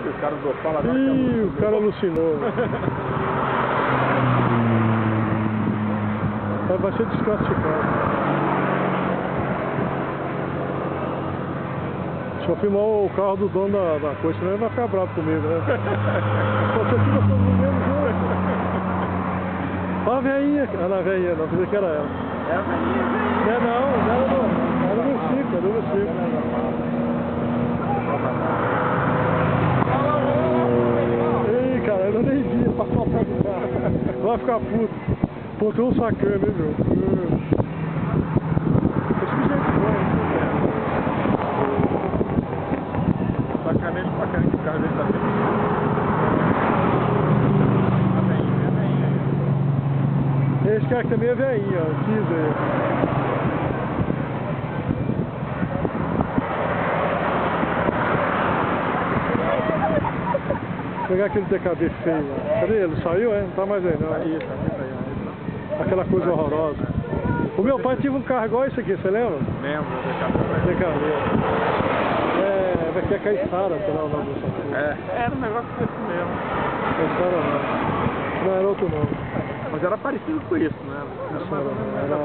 Os caras do fala agora. Ih, o cara alucinou. Vai ser desclassificado. Se eu filmar o carro do dono da coisa, senão ele vai ficar bravo comigo, né? Você fica todo no mesmo jogo. Olha a velhinha. Ah, não, a velhinha, não, pensei que era ela. É a velhinha, Não, era no ciclo, era no ciclo. Ei, cara, eu nem vi, passou a perto do carro. Vai ficar puto. Pô, tem um sacana, hein, meu? Esse bicho é bom, hein? Sacanagem pra caramba que o carro dele tá bem. Esse cara aqui também é velhinho, ó. Quis aí. Vou pegar aquele TKB feio lá. Cadê ele? Saiu, é? Não tá mais aí, não. Aí. Aquela coisa horrorosa. O meu pai tinha um carro igual esse aqui, você lembra? Lembro, TKB. Daqui é Caissara, sei lá o nome dessa coisa. era um negócio desse mesmo. Caissara não. Não, era outro nome. Mas era parecido com isso, né? Era...